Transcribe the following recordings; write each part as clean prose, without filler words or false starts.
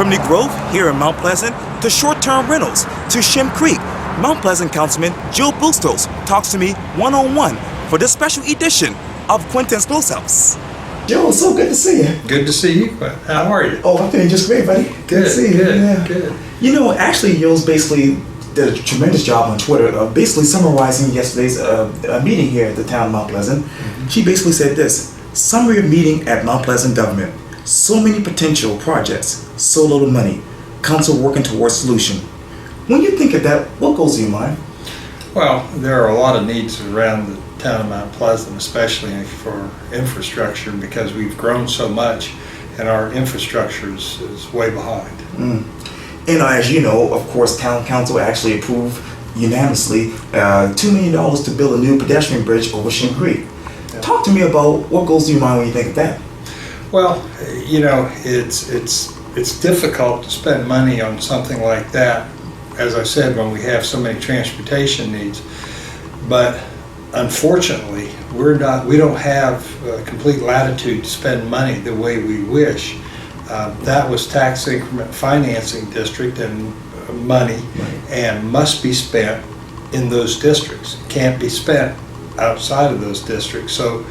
From the growth here in Mount Pleasant to short-term rentals to Shem Creek, Mount Pleasant Councilman Joe Bustos talks to me one-on-one for this special edition of Quintin's Close-Ups. Joe, it's so good to see you. Good to see you, Quintin. How are you? Oh, I'm feeling just great, buddy. Good to see you. Good. You know, actually, Yo's basically did a tremendous job on Twitter of basically summarizing yesterday's meeting here at the town of Mount Pleasant. Mm-hmm. She basically said this: summary of meeting at Mount Pleasant government. So many potential projects, so little money. Council working towards solution. When you think of that, what goes in your mind? Well, there are a lot of needs around the town of Mount Pleasant, especially for infrastructure, because we've grown so much and our infrastructure is way behind. And as you know, of course, town council actually approved unanimously $2 million to build a new pedestrian bridge over Shem Creek. Yeah. Talk to me about what goes through your mind when you think of that. Well, you know, it's difficult to spend money on something like that, as I said, when we have so many transportation needs. But unfortunately, we don't have complete latitude to spend money the way we wish. That was tax increment financing district and money, and must be spent in those districts. It can't be spent outside of those districts. So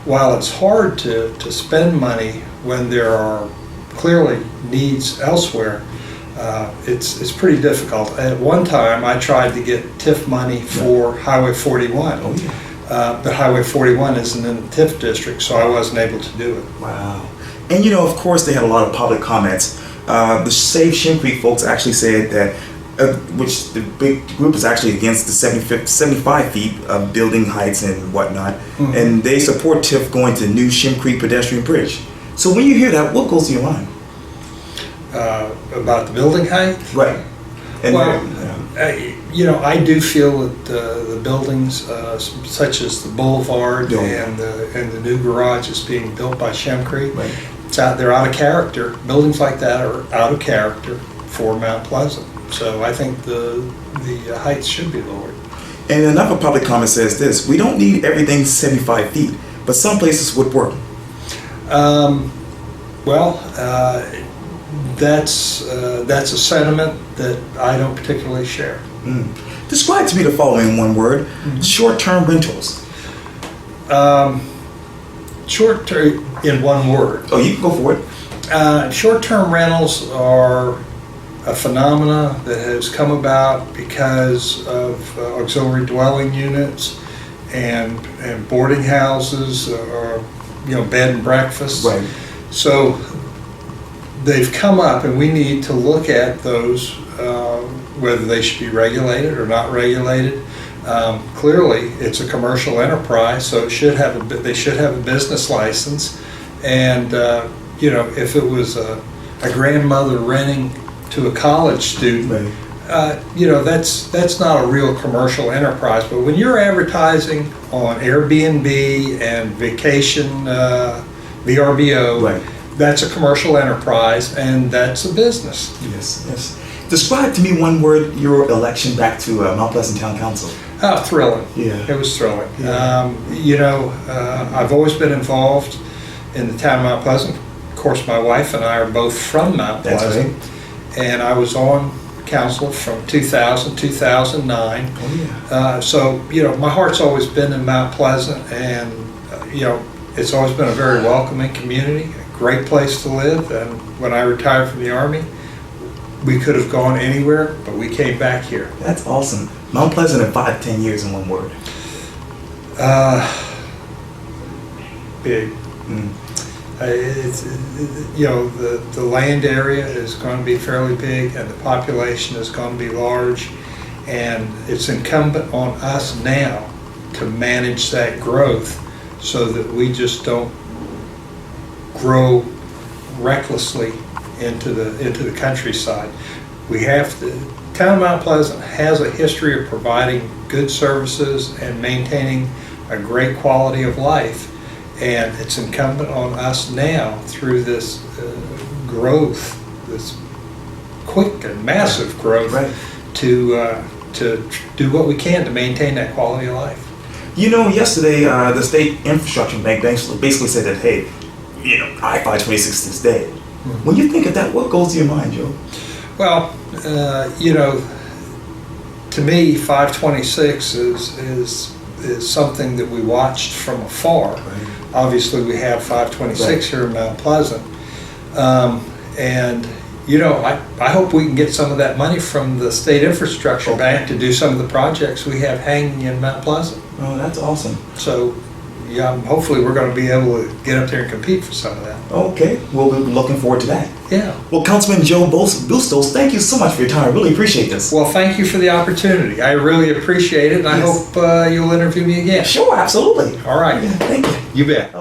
while it's hard to spend money when there are clearly needs elsewhere, it's pretty difficult. At one time, I tried to get TIF money for Highway 41, but Highway 41 isn't in the TIF district, so I wasn't able to do it. Wow. And you know, of course, they had a lot of public comments. The Save Shem Creek folks actually said that, which the big group is actually against the 75 feet of building heights and whatnot, and they support TIF going to new Shem Creek pedestrian bridge. So when you hear that, what goes to your mind? About the building height? Right. And you know, I do feel that the buildings, such as the boulevard and the new garage is being built by Shem Creek, they're out of character. Buildings like that are out of character for Mount Pleasant. So I think the heights should be lowered. And another public comment says this: we don't need everything 75 feet, but some places would work. That's a sentiment that I don't particularly share. Describe to me the following in one word: short-term rentals. Short-term in one word. Oh, you can go for it. Short-term rentals are a phenomena that has come about because of auxiliary dwelling units and boarding houses, or bed and breakfasts. Right. So they've come up, and we need to look at those, whether they should be regulated or not regulated. Clearly, it's a commercial enterprise, so they should have a business license. And if it was a grandmother renting to a college student, that's not a real commercial enterprise. But when you're advertising on Airbnb and vacation VRBO, that's a commercial enterprise, and that's a business. Yes. Describe to me one word your election back to Mount Pleasant Town Council. Oh, thrilling. Yeah. It was thrilling. Yeah. I've always been involved in the town of Mount Pleasant. Of course, my wife and I are both from Mount Pleasant. Right. And I was on council from 2000, 2009. Oh, yeah. So, my heart's always been in Mount Pleasant, and, it's always been a very welcoming community, a great place to live. And when I retired from the Army, we could have gone anywhere, but we came back here. That's awesome. Mount Pleasant in 5 to 10 years in one word. Big. The land area is going to be fairly big, and the population is going to be large, and it's incumbent on us now to manage that growth so that we just don't grow recklessly into the countryside. We have to. Town of Mount Pleasant has a history of providing good services and maintaining a great quality of life. And it's incumbent on us now, through this growth, this quick and massive growth, to do what we can to maintain that quality of life. Yesterday the state infrastructure bank basically said that, hey, I-526 is dead. When you think of that, what goes to your mind, Joe? Well, you know, to me, 526 is something that we watched from afar. Right. Obviously, we have 526 Right. here in Mount Pleasant. And, you know, I hope we can get some of that money from the state infrastructure bank to do some of the projects we have hanging in Mount Pleasant. Oh, that's awesome. So, yeah, hopefully we're going to be able to get up there and compete for some of that. Okay, we'll be looking forward to that. Yeah. Well, Councilman Joe Bustos, thank you so much for your time. I really appreciate this. Well, thank you for the opportunity. I really appreciate it, and I Yes. hope you'll interview me again. Sure, absolutely. All right. Yeah, thank you. You bet.